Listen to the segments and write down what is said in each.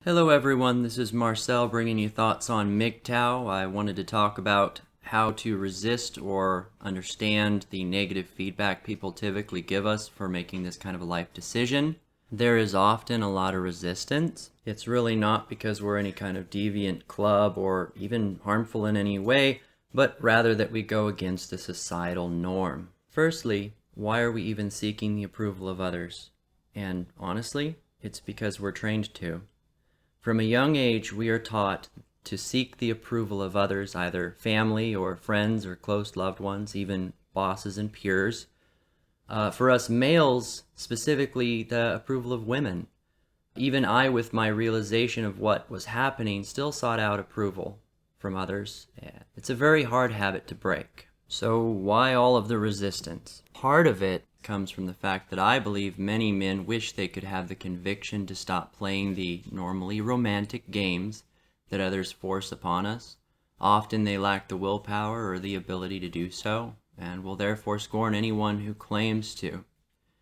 Hello everyone, this is Marcel bringing you thoughts on MGTOW. I wanted to talk about how to resist or understand the negative feedback people typically give us for making this kind of a life decision. There is often a lot of resistance. It's really not because we're any kind of deviant club or even harmful in any way, but rather that we go against the societal norm. Firstly, why are we even seeking the approval of others? And honestly, it's because we're trained to. From a young age, we are taught to seek the approval of others, either family or friends or close loved ones, even bosses and peers. For us males, specifically, the approval of women. Even I, with my realization of what was happening, still sought out approval from others. It's a very hard habit to break. So why all of the resistance? Part of it comes from the fact that I believe many men wish they could have the conviction to stop playing the normally romantic games that others force upon us. Often they lack the willpower or the ability to do so, and will therefore scorn anyone who claims to.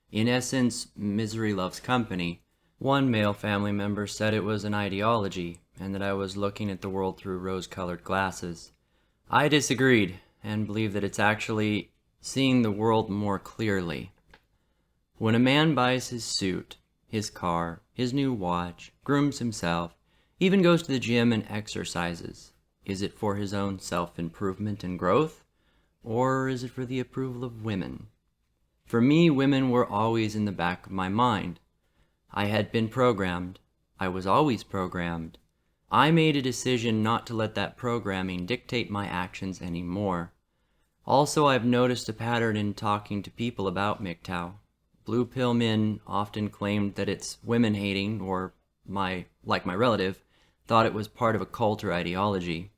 In essence, misery loves company. One male family member said it was an ideology, and that I was looking at the world through rose-colored glasses. I disagreed, and believe that it's actually seeing the world more clearly. When a man buys his suit, his car, his new watch, grooms himself, even goes to the gym and exercises, is it for his own self-improvement and growth, or is it for the approval of women? For me, women were always in the back of my mind. I had been programmed. I was always programmed. I made a decision not to let that programming dictate my actions anymore. Also, I've noticed a pattern in talking to people about MGTOW. Blue pill men often claimed that it's women hating, or like my relative, thought it was part of a cult or ideology.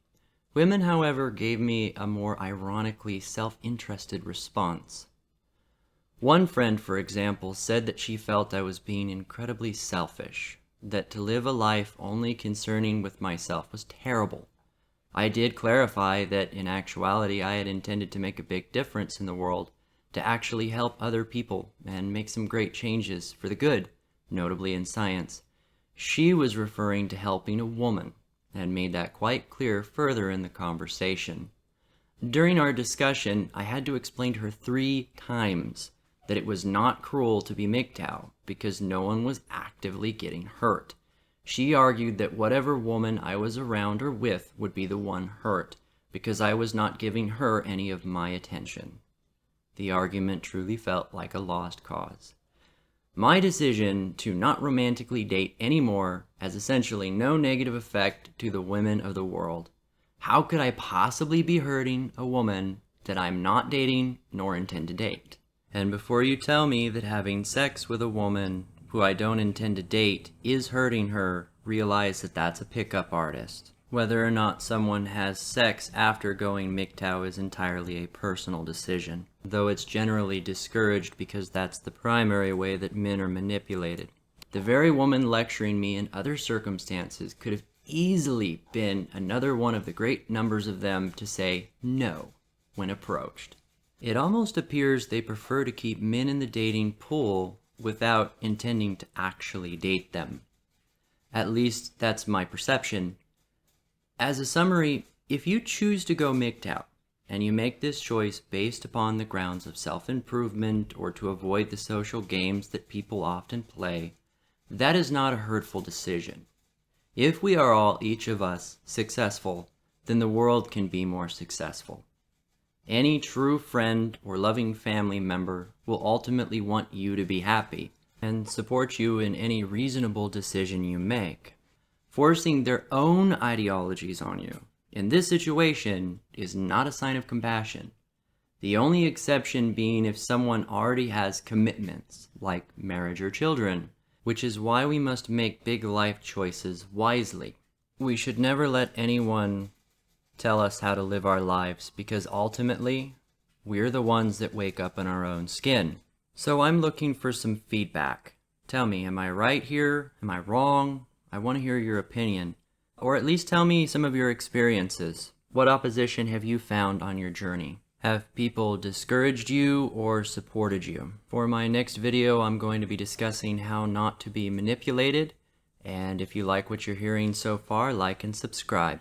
Women, however, gave me a more ironically self-interested response. One friend, for example, said that she felt I was being incredibly selfish, that to live a life only concerning with myself was terrible. I did clarify that in actuality I had intended to make a big difference in the world, to actually help other people and make some great changes for the good, notably in science. She was referring to helping a woman, and made that quite clear further in the conversation. During our discussion, I had to explain to her 3 times that it was not cruel to be MGTOW because no one was actively getting hurt. She argued that whatever woman I was around or with would be the one hurt, because I was not giving her any of my attention. The argument truly felt like a lost cause. My decision to not romantically date anymore has essentially no negative effect to the women of the world. How could I possibly be hurting a woman that I'm not dating nor intend to date? And before you tell me that having sex with a woman who I don't intend to date is hurting her, realize that that's a pickup artist. Whether or not someone has sex after going MGTOW is entirely a personal decision, though it's generally discouraged because that's the primary way that men are manipulated. The very woman lecturing me in other circumstances could have easily been another one of the great numbers of them to say no when approached. It almost appears they prefer to keep men in the dating pool without intending to actually date them. At least that's my perception. As a summary, if you choose to go MGTOW, and you make this choice based upon the grounds of self-improvement or to avoid the social games that people often play, that is not a hurtful decision. If we are all, each of us, successful, then the world can be more successful. Any true friend or loving family member will ultimately want you to be happy and support you in any reasonable decision you make. Forcing their own ideologies on you in this situation is not a sign of compassion. The only exception being if someone already has commitments, like marriage or children, which is why we must make big life choices wisely. We should never let anyone tell us how to live our lives, because ultimately, we're the ones that wake up in our own skin. So I'm looking for some feedback. Tell me, am I right here? Am I wrong? I want to hear your opinion. Or at least tell me some of your experiences. What opposition have you found on your journey? Have people discouraged you or supported you? For my next video, I'm going to be discussing how not to be manipulated And if you like what you're hearing so far, like and subscribe.